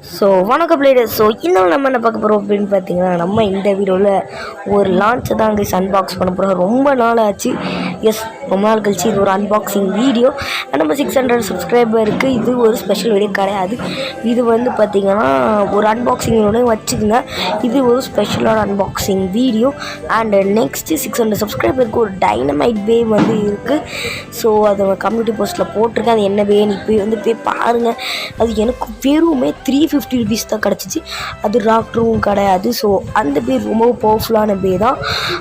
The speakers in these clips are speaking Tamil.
வணக்கம் பிளேயர்ஸ். நம்ம என்ன பார்க்க போகிறோம் அப்படின்னு பார்த்தீங்கன்னா, நம்ம இந்த வீடியோவில் ஒரு லான்ச்சை தான் அங்கே அன்பாக்ஸ் பண்ண போகிறோம். ரொம்ப நாள் ஆச்சு. ரொம்ப நாள் கழிச்சு இது ஒரு அன்பாக்சிங் வீடியோ. நம்ம 600 சப்ஸ்கிரைபருக்கு இது ஒரு ஸ்பெஷல் வீடியோ கிடையாது. இது வந்து பார்த்திங்கன்னா ஒரு அன்பாக்சிங்கோட வச்சுக்கோங்க. இது ஒரு ஸ்பெஷலான அன்பாக்சிங் வீடியோ. அண்ட் நெக்ஸ்ட்டு 600 சப்ஸ்கிரைபருக்கு ஒரு டைனமைட் வே வந்து இருக்குது. ஸோ அதை கம்யூனிட்டி போஸ்ட்டில் போட்டிருக்கேன். அது என்ன வேணும் இப்போ போய் பாருங்கள். அது எனக்கு வெறுமே 350 rupees தான் கிடச்சிச்சு. அது ராக்டரும் கிடையாது. ஸோ அந்த பே ரொம்ப பவர்ஃபுல்லான பே தான்.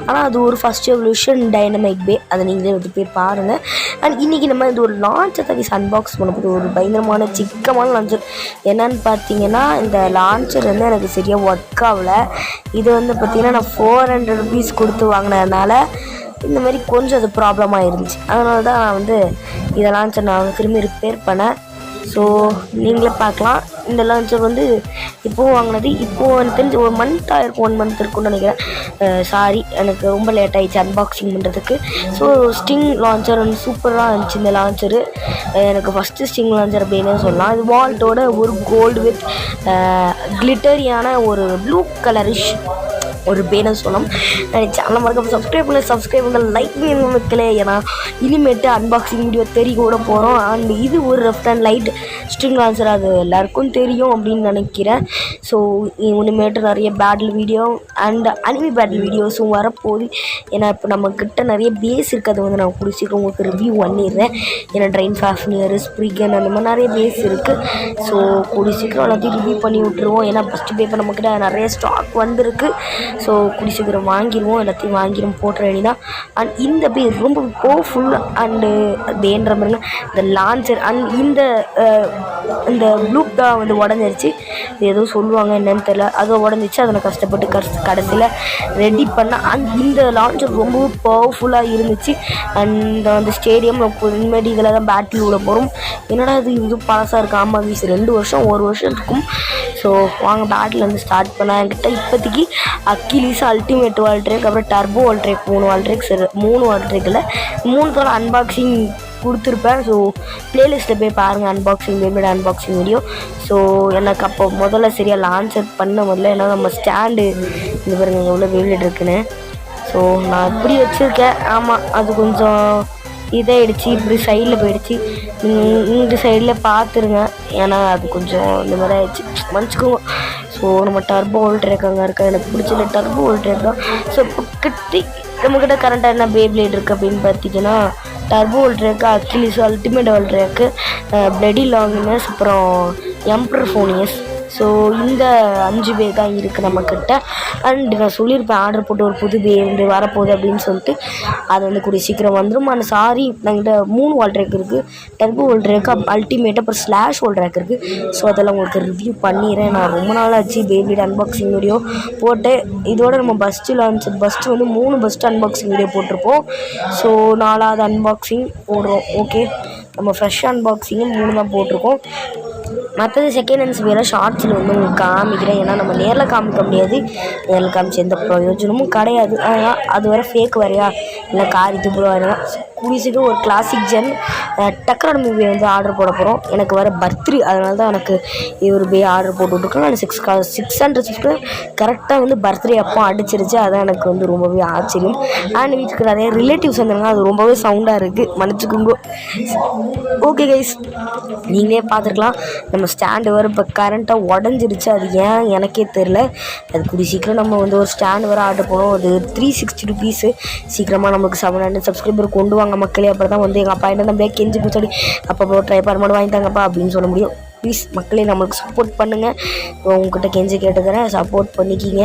ஆனால் அது ஒரு ஃபஸ்ட் எவல்யூஷன் டைனமைட் பே. அதை நீங்களே வந்து போய் பாருங்கள். அண்ட் இன்றைக்கி நம்ம இது ஒரு லான்ச்சை தங்கி அன்பாக்ஸ் பண்ண போது ஒரு பயங்கரமான சிக்கமான லான்ச்சர். என்னன்னு பார்த்தீங்கன்னா, இந்த லான்ச்சர் வந்து எனக்கு சரியாக ஒர்க் ஆகலை. இது வந்து பார்த்திங்கன்னா நான் 400 rupees கொடுத்து வாங்கினதுனால இந்த மாதிரி கொஞ்சம் அது ப்ராப்ளமாக இருந்துச்சு. அதனால தான் நான் வந்து இதை லான்ச்சர் நான் திரும்பி ரிப்பேர் பண்ணேன். ஸோ நீங்களே பார்க்கலாம். இந்த லான்ச்சர் வந்து இப்போது வாங்கினது. இப்போது எனக்கு தெரிஞ்சு ஒரு மந்த் ஆயிருக்கும், 1 month இருக்கும்னு நினைக்கிறேன். சாரி, எனக்கு ரொம்ப லேட் ஆகிடுச்சு அன்பாக்சிங் பண்ணுறதுக்கு. ஸோ ஸ்டிங் லான்ச்சர் வந்து சூப்பராக இருந்துச்சு. இந்த லான்ச்சரு எனக்கு ஃபஸ்ட்டு ஸ்டிங் லான்ச்சர் அப்படின்னு சொல்லலாம். இது வால்ட்டோட ஒரு கோல்டு வித் கிளிட்டரியான ஒரு ப்ளூ கலரிஷ் ஒரு பேனர் சொல்லலாம். சேனல் மறக்காம சப்ஸ்கிரைப் பண்ண லைக் வைக்கல. ஏன்னா இனிமேட்டு அன்பாக்சிங் வீடியோ தெரிய கூட போகிறோம். அண்ட் இது ஒரு left and light string launcher, அது எல்லாருக்கும் தெரியும் அப்படின்னு நினைக்கிறேன். ஸோ இனிமேட்டு நிறைய battle video and anime battle வீடியோஸும் வரப்போகுது. ஏன்னா இப்போ நம்மக்கிட்ட நிறைய பேஸ் இருக்குது. அது வந்து நான் பிடிச்சிருக்கேன், உங்களுக்கு ரிவ்யூ பண்ணிடுறேன். ஏன்னா ட்ரெயின் ஃபேஃப்னியர், ஸ்ப்ரிகன் அந்த மாதிரி நிறைய பேஸ் இருக்குது. ஸோ பிடிச்சிக்கிறோம், எல்லாத்தையும் ரிவ்யூ பண்ணி விட்டுருவோம். ஏன்னா ஃபஸ்ட்டு பேப்பர் நம்மக்கிட்ட நிறைய ஸ்டாக் வந்திருக்கு. ஸோ சீக்கிரம் வாங்கிடுவோம், எல்லாத்தையும் வாங்கிடும் போட்டுற வேண்டிதான். அண்ட் இந்த பே ரொம்ப பவர்ஃபுல் அண்டு பேன்ற மாதிரினா இந்த லான்ச்சர் அண்ட் இந்த ப்ளூப் தான் வந்து உடஞ்சிருச்சு. இது எதுவும் சொல்லுவாங்க என்னன்னு தெரியல. அது உடஞ்சிச்சு. அதை நான் கஷ்டப்பட்டு கடைசியில் ரெடி பண்ணேன். அண்ட் இந்த லான்ச்சர் ரொம்ப பவர்ஃபுல்லாக இருந்துச்சு. அண்ட் அந்த ஸ்டேடியம் இனிமேட்டு இதில் தான் பேட்டில் விட போகிறோம். என்னடா இது பழசாக இருக்குது. ஆமாம் வீஸ் 2 வருஷம் 1 வருஷம் இருக்கும். ஸோ வாங்க பேட்டில் வந்து ஸ்டார்ட் பண்ணேன். என்கிட்ட இப்போதைக்கு அக்கிலீஸ், அல்டிமேட் வால்ட்ரேக், அப்புறம் டர்போ வால்ட்ரேக் 3 வால்ட்ரேக்ஸ் 3 வால்ட்ரேக்கில் 3 அன்பாக்சிங் கொடுத்துருப்பேன். ஸோ ப்ளேலிஸ்ட்டில் போய் பாருங்கள் அன்பாக்சிங் வீடியோ. ஸோ எனக்கு அப்போ முதல்ல சரியாக லான்ச்சர் பண்ண முதல்ல ஏன்னா நம்ம ஸ்டாண்டு இந்த பாருங்க எவ்வளோ வெளியிட்டு இருக்குன்னு. ஸோ நான் இப்படி வச்சுருக்கேன். ஆமாம், அது கொஞ்சம் இதாகிடுச்சு. இப்படி சைடில் போயிடுச்சு. இந்த சைடில் பார்த்துருங்க. ஏன்னா அது கொஞ்சம் இந்த மாதிரி ஆகிடுச்சு, மன்னிச்சுக்கோங்க. ஸோ நம்ம டர்போ வோல்ட்ரேக் அங்கே இருக்கா, எனக்கு பிடிச்சல டர்போ வோல்ட்ரேக் தான். ஸோ இப்போ நம்மக்கிட்ட கரண்ட்டாக என்ன பேப்ளேட் இருக்குது அப்படின்னு பார்த்தீங்கன்னா, Turbo Valtryek, Achilles, Ultimate Valtryek, Bloody Longinus, அப்புறம் எம்பரர் ஃபோனியஸ். ஸோ இந்த 5 பே தான் இருக்குது நம்மக்கிட்ட. அண்ட் நான் சொல்லியிருப்பேன் ஆர்டர் போட்டு ஒரு புது பே வந்து வரப்போகுது அப்படின்னு சொல்லிட்டு. அது வந்து கூடிய சீக்கிரம் வந்துடும். ஆனால் சாரி, நாங்கிட்ட 3 வால்ட்ரேக் இருக்குது. டர்போ வால்ட்ரேக்கு, அல்டிமேட், அப்புறம் ஸ்லாஷ் வால்ட்ரேக் இருக்குது. ஸோ அதெல்லாம் உங்களுக்கு ரிவ்யூ பண்ணிடுறேன். நான் ரொம்ப நாள் ஆச்சு பேபியோட அன்பாக்சிங் வீடியோ போட்டு. இதோட நம்ம பஸ்ட்டு வந்து 3 பஸ்ட்டு அன்பாக்சிங் வீடியோ போட்டிருப்போம். ஸோ 4வது அன்பாக்சிங் போடுறோம். ஓகே, நம்ம ஃப்ரெஷ் அன்பாக்சிங்கு 3 தான் போட்டிருக்கோம். மற்றது செகண்ட் ஹேண்ட்ஸ் வேறு ஷார்ட்ஸில் வந்து உங்களுக்கு காமிக்கிறேன். ஏன்னா நம்ம நேரில் காமிக்க முடியாது. நேரில் காமிச்சு எந்த பிரயோஜனமும் கிடையாது. ஆனால் அது வேறு ஃபேக் வேறையா, இல்லை கார் இது போல வேறு. கூடியதுக்கு ஒரு கிளாசிக் ஜென் டக்கரான மூவி வந்து ஆர்டர் போட போகிறோம். எனக்கு வர பர்த்டே, அதனால தான் எனக்கு ஒரு பே ஆர்டர் போட்டு விட்ருக்கேன். நான் 600 கரெக்டாக வந்து பர்த்டே அப்போ அடிச்சிருச்சு. அதான் எனக்கு வந்து ரொம்பவே ஆச்சரியம். அண்ட் வீட்டுக்கு நிறைய ரிலேட்டிவ்ஸ் வந்தாங்க. அது ரொம்பவே சவுண்டாக இருக்குது, மன்னிச்சுக்கோங்க. ஓகே கைஸ், நீங்களே பார்த்துருக்கலாம். நம்ம ஸ்டாண்டு வர இப்போ கரண்ட்டாக உடஞ்சிருச்சு. அது ஏன் எனக்கே தெரில. அது கூடிய சீக்கிரம் நம்ம வந்து ஒரு ஸ்டாண்டு வர ஆர்டர் போனோம். அது 360 rupees. சீக்கிரமாக நம்மளுக்கு 700 சப்ஸ்கிரைபர் கொண்டு வாங்க மக்களே. அப்புறம் தான் வந்து எங்கள் அப்பா என்ன நம்மளே கெஞ்சி பூச்சாடி அப்போ ட்ரை பண்ண வாங்கி தாங்கப்பா அப்படின்னு சொல்ல முடியும். ப்ளீஸ் மக்களே நம்மளுக்கு சப்போர்ட் பண்ணுங்கள். உங்கள்கிட்ட கெஞ்சி கேட்டுக்கிறேன், சப்போர்ட் பண்ணிக்கிங்க.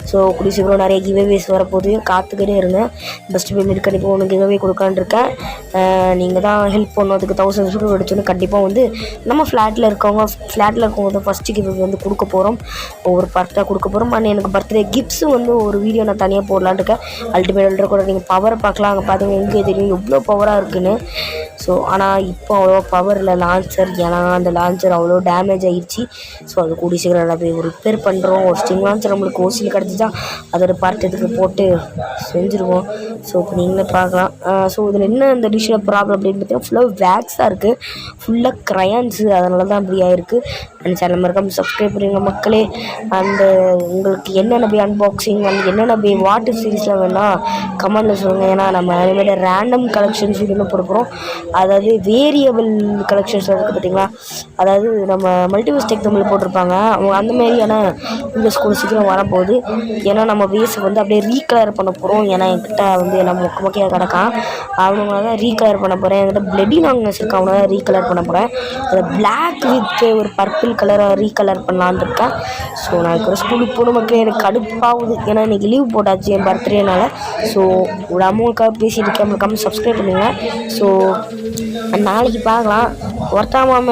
ஸோ கூடிய சீக்கிரம் நிறைய கிவ்அவேஸ் வரப்போகுது, காத்துக்கிட்டே இருங்க. பெஸ்ட்டு பேமெண்ட் கண்டிப்பாக ஒன்று கிவ்அவே கொடுக்கான்னு இருக்கேன். நீங்கள் தான் ஹெல்ப் பண்ணணும். அதுக்கு 1000 சப்ஸ்கிரைபர் அடிச்சோன்னு கண்டிப்பாக வந்து நம்ம ஃப்ளாட்டில் இருக்கவங்க வந்து ஃபஸ்ட்டு கிவ்அவே வந்து கொடுக்க போகிறோம். ஒவ்வொரு பார்ட்டாக கொடுக்க போகிறோம். அண்ட் எனக்கு பர்த்டே கிஃப்ட்ஸும் வந்து ஒரு வீடியோ நான் தனியாக போடலான்னு இருக்கேன். அல்டிமேட் வால்ட்ரேக் கூட நீங்கள் பவரை பார்க்கலாம். அங்கே பார்த்தீங்கன்னா எங்கே தெரியும் எவ்வளோ பவராக இருக்குன்னு. ஸோ ஆனால் இப்போ அவ்வளோ பவர் இல்லை லான்ச்சர். ஏன்னா அந்த லான்ச்சர் அவ்வளோ டேமேஜ் ஆகிடுச்சு. ஸோ அது கூடிய சீக்கிரம் நல்லா போய் ரிப்பேர் பண்ணுறோம். ஒரு ஸ்டிங் லான்ச்சர் நம்மளுக்கு ஓசியில் கிடச்சிச்சா அதோட பார்ட் எடுத்து போட்டு செஞ்சுருவோம். ஸோ இப்போ நீங்களே பார்க்கலாம். ஸோ இதில் என்ன இந்த டிஷ்ஷில் ப்ராப்ளம் அப்படின்னு பார்த்தீங்கன்னா, ஃபுல்லாக வேக்ஸாக இருக்குது, ஃபுல்லாக க்ரையான்ஸு, அதனால தான் அப்படி ஆகிருக்கு. அந்த சேனல் மறக்காமல் சப்ஸ்கிரைப் பண்ணுங்க மக்களே. அண்டு உங்களுக்கு என்னென்ன போய் அன்பாக்சிங் அண்ட் என்னென்ன போய் வாட்டர் சீரீஸில் வேணால் கமெண்டில் சொல்லுங்கள். ஏன்னா நம்ம அதுமாதிரி ரேண்டம் கலெக்ஷன்ஸ் வீடியோன்னு போடுறோம். அதாவது வேரியபிள் கலெக்ஷன்ஸ் இருக்குது பார்த்தீங்களா, அதாவது நம்ம மல்டிவர்ஸ் டெக் தமிழ் போட்டிருப்பாங்க அவங்க அந்த மாதிரியான இந்த ஸ்கூல் சீக்கிரம் வரப்போகுது. ஏன்னா நம்ம வேஸை வந்து அப்படியே ரீகலர் பண்ண போகிறோம். ஏன்னா என்கிட்ட வந்து எல்லாம் மொக்கையாக கிடக்கான், அவங்கள தான் ரீகலர் பண்ண போகிறேன். என்கிட்ட பிளட்டி நாங்கஸ் இருக்கு, அவங்கள தான் ரீகலர் பண்ண போகிறேன். அதை பிளாக் வித் ஒரு பர்பிள் கலரை ரீகலர் பண்ணலான்னு இருக்கேன். ஸோ நான் இப்போ ஸ்கூலுக்கு போன மக்கள் எனக்கு கடுப்பாகுது. ஏன்னா இன்றைக்கி லீவ் போட்டாச்சு என் பர்த்டேனால. ஸோ ஒரு அமௌண்ட்காக பேசிட்டு இருக்கேன். மறக்காமல் சப்ஸ்கிரைப் பண்ணுங்க. ஸோ நாளைக்கு பார்க்கலாம். ஒருத்தாமாம